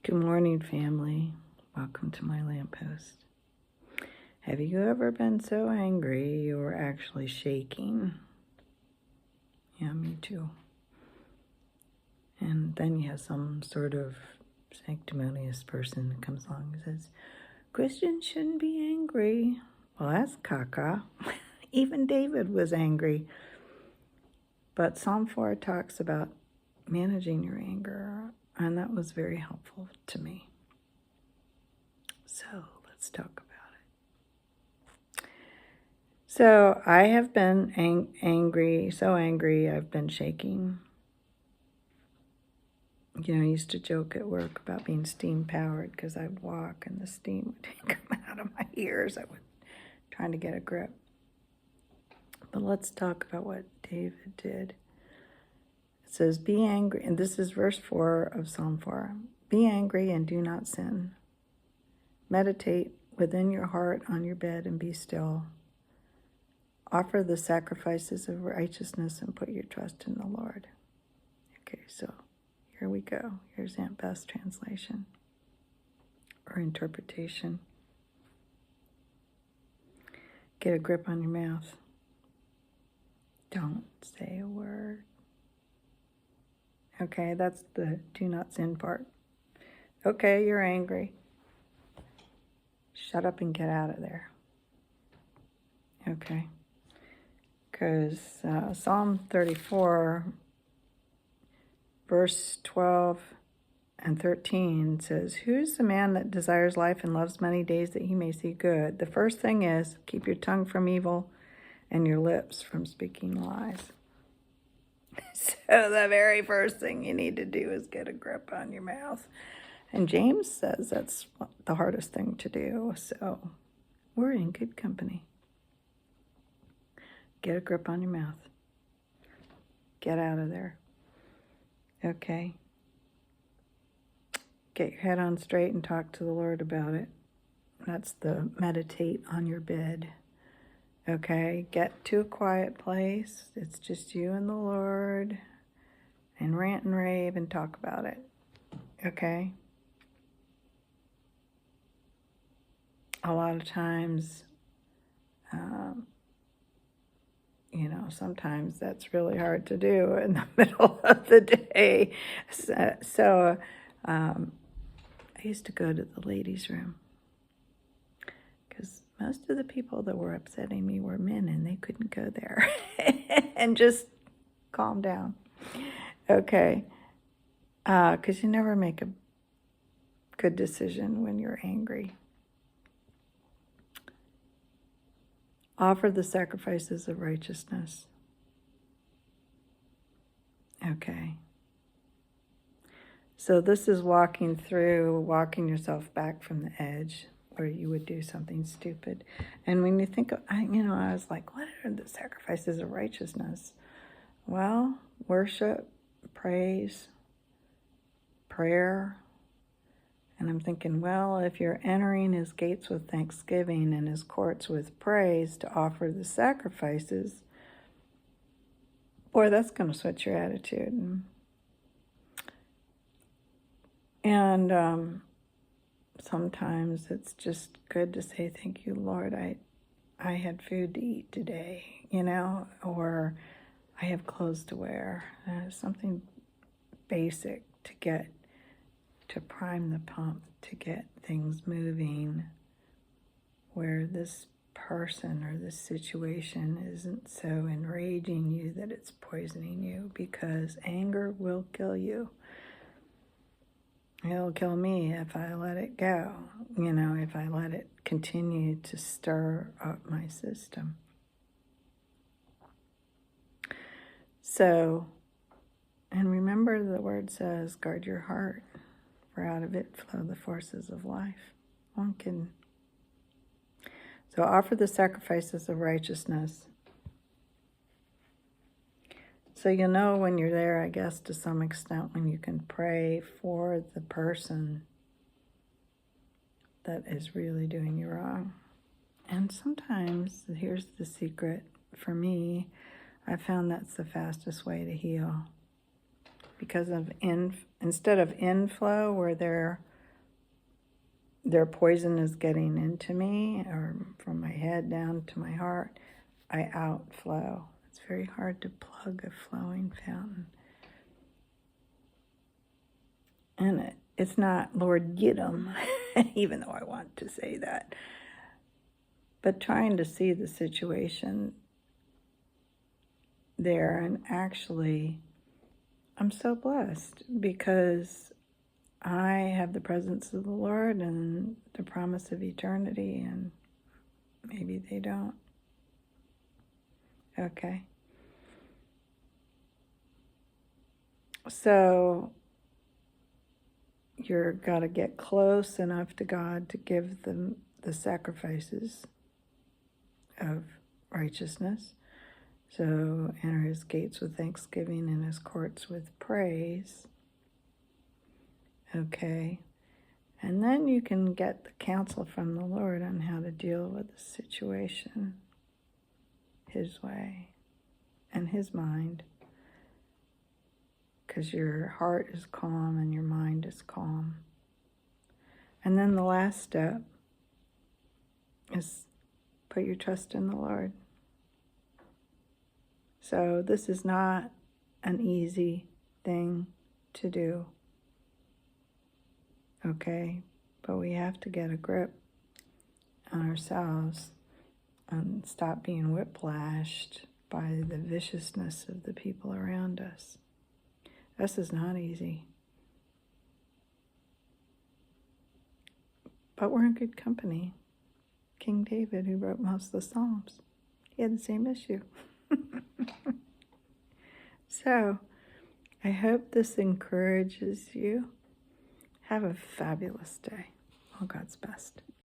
Good morning, family. Welcome to my lamppost. Have you ever been so angry you were actually shaking? Yeah, me too. And then you have some sort of sanctimonious person that comes along and says, Christians shouldn't be angry. Well, that's caca. Even David was angry. But Psalm 4 talks about managing your anger, and that was very helpful to me. So let's talk about it. So I have been angry, so angry I've been shaking. You know, I used to joke at work about being steam-powered because I'd walk and the steam would come out of my ears. I was trying to get a grip. But let's talk about what David did. It says, be angry, and this is verse 4 of Psalm 4. Be angry and do not sin. Meditate within your heart on your bed and be still. Offer the sacrifices of righteousness and put your trust in the Lord. Okay, so here we go. Here's Aunt Beth's translation or interpretation. Get a grip on your mouth. Don't say a word. Okay, that's the do not sin part. Okay, you're angry. Shut up and get out of there. Okay. Because Psalm 34, verse 12 and 13 says, who is the man that desires life and loves many days that he may see good? The first thing is, keep your tongue from evil and your lips from speaking lies. So the very first thing you need to do is get a grip on your mouth. And James says that's the hardest thing to do. So we're in good company. Get a grip on your mouth. Get out of there. Okay. Get your head on straight and talk to the Lord about it. That's the meditate on your bed. Okay. Get to a quiet place. It's just you and the Lord. And rant and rave and talk about it. Okay. A lot of times, sometimes that's really hard to do in the middle of the day. So I used to go to the ladies' room because most of the people that were upsetting me were men and they couldn't go there and just calm down. Okay. Because you never make a good decision when you're angry. Offer the sacrifices of righteousness. Okay. So this is walking yourself back from the edge where you would do something stupid. And when you think of, I was like, what are the sacrifices of righteousness? Well, worship, praise, prayer. And I'm thinking, well, if you're entering his gates with thanksgiving and his courts with praise to offer the sacrifices, boy, that's going to switch your attitude. And sometimes it's just good to say, thank you, Lord, I had food to eat today, or I have clothes to wear. Something basic to get to prime the pump, to get things moving where this person or this situation isn't so enraging you that it's poisoning you, because anger will kill you. It'll kill me if I let it go, if I let it continue to stir up my system. So, and remember the word says, guard your heart, for out of it flow the forces of life. One can. So offer the sacrifices of righteousness. So you'll know when you're there, I guess, to some extent, when you can pray for the person that is really doing you wrong. And sometimes, here's the secret, for me, I found that's the fastest way to heal. Because of instead of inflow, where they're their poison is getting into me, or from my head down to my heart, I outflow. It's very hard to plug a flowing fountain. And it's not, Lord, get them, even though I want to say that. But trying to see the situation there, and actually, I'm so blessed because I have the presence of the Lord and the promise of eternity, and maybe they don't. Okay. So you're got to get close enough to God to give them the sacrifices of righteousness. So enter his gates with thanksgiving and his courts with praise. Okay. And then you can get the counsel from the Lord on how to deal with the situation his way and his mind. Because your heart is calm and your mind is calm. And then the last step is put your trust in the Lord. So this is not an easy thing to do. Okay? But we have to get a grip on ourselves and stop being whiplashed by the viciousness of the people around us. This is not easy. But we're in good company. King David, who wrote most of the Psalms, he had the same issue. So, I hope this encourages you. Have a fabulous day. All God's best.